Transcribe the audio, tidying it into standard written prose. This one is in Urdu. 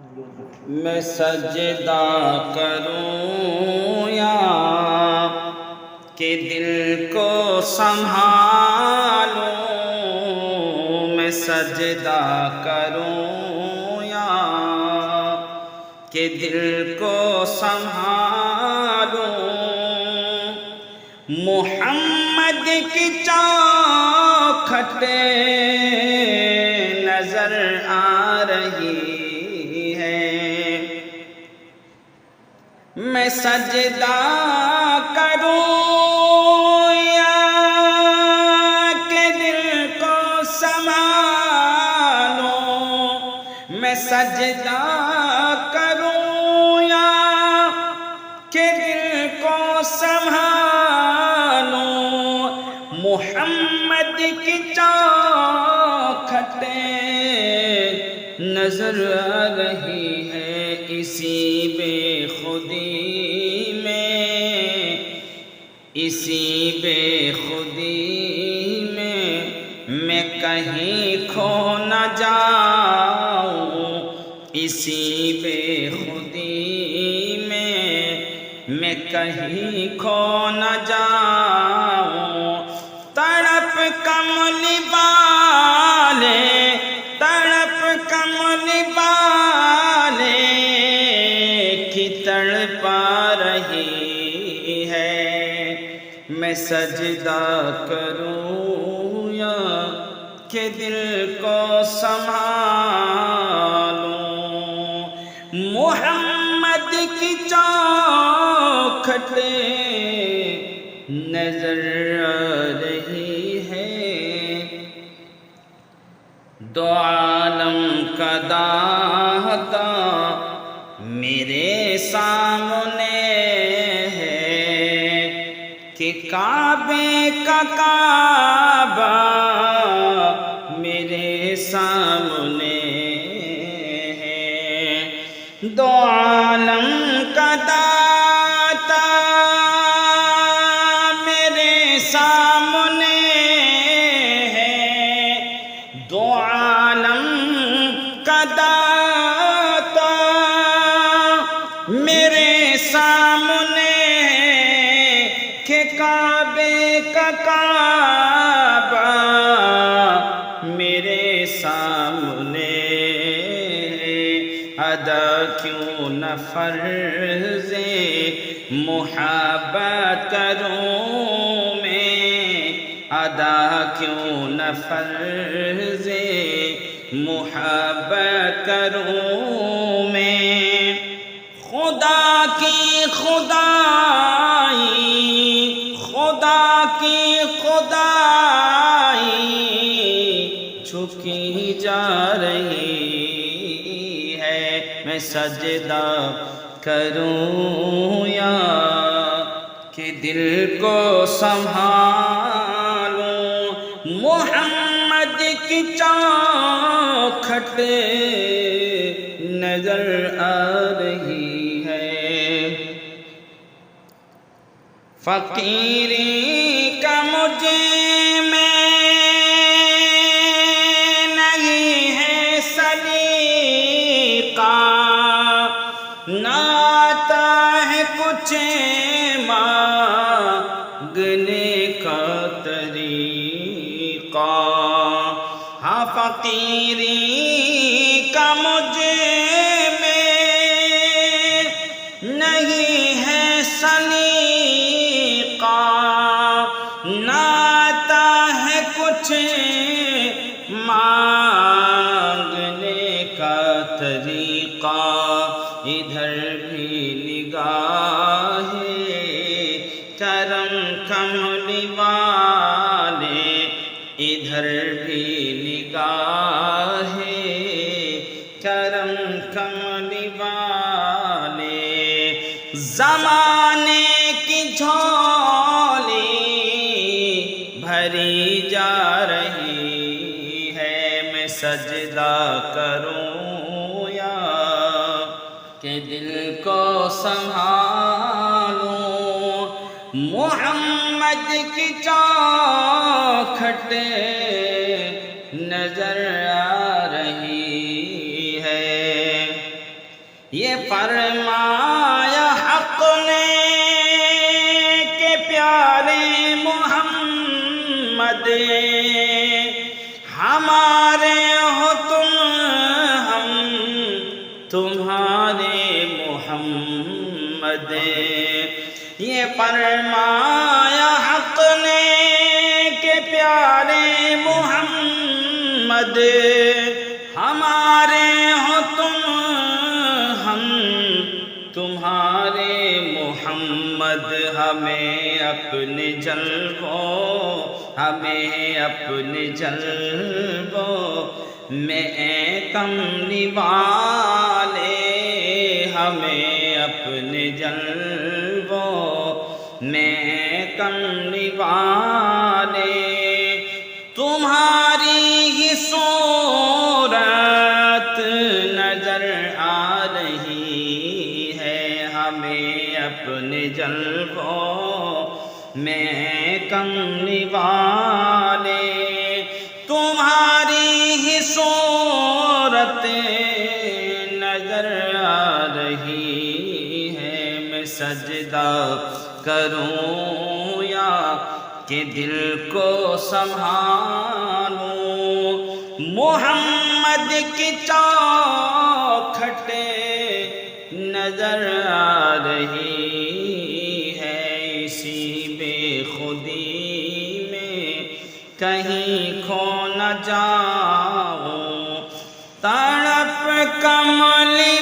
میں سجدہ کروں یا کہ دل کو سنبھالوں، میں سجدہ کروں یا کہ دل کو سنبھالوں، محمد کی چوکھٹیں نظر آ رہی میں سجدہ کروں یا کہ دل کو سنبھالوں، میں سجدہ کروں یا کہ دل کو سنبھالوں، محمد کی چوکھٹیں نظر آ رہی ہے، اسی بے خودی میں کہیں کھو نہ جاؤں، اسی بے خودی میں کہیں کھو نہ جاؤں، تڑپ کملی والے کی تڑپا رہی ہے، میں سجدہ کروں یا کہ دل کو سنبھالوں، محمد کی چوکھٹیں نظر آ رہی ہے، دو عالم کا داتا میرے سامنے ہے کہ کعبے کا کعبہ میرے سامنے ہے، دو عالم کا داتا میرے سامنے ہے، دو عالم کا داتا میرے سامنے کہ کعبے کا کعبہ میرے سامنے، ادا کیوں نہ فرض محبت کروں میں، ادا کیوں نہ فرض محبت کروں میں، خدا کی خدائی چھپی جا رہی ہے، میں سجدہ کروں یا کہ دل کو سنبھالوں، محمد کی چوکھٹیں نظر آ رہی ہے، فقیری کا مجھے میں نہیں ہے سلیقہ، نہ آتا ہے کچھ مانگنے کا طریقہ، ہاں فقیری کا مجھے نہیں ہے سلیقہ، نہ آتا ہے کچھ مانگنے کا طریقہ، ادھر بھی نگاہ کرم کملی والے، ادھر بھی نگاہ کرم کملی والے، زمانے کی جھولی بھری جا رہی ہے، میں سجدہ کروں یا کہ دل کو سنبھالوں، محمد کی چوکھٹیں نظر آ رہی ہے، یہ فرمایا حق نے کہ پیارے محمد ہمارے ہو تم، ہم تمہارے محمد۔ یہ فرمایا حق نے کہ پیارے محمد ہمارے ہو تم، ہم تمہارے محمد۔ ہمیں اپنے جلووں، ہمیں اپنے جلووں میں کملی والے، ہمیں اپنے جلووں میں کملی والے، تمہاری ہی صورت نظر آ رہی ہے، ہمیں اپنے جلووں میں کملی والے، تمہاری ہی صورت نظر آ رہی ہے۔ میں سجدہ کروں یا کہ دل کو سنبھالوں، محمد کی چوکھٹ نظر آ رہی ہے، اسی بے خودی میں کہیں کھو نہ جاؤں، تڑپ کملی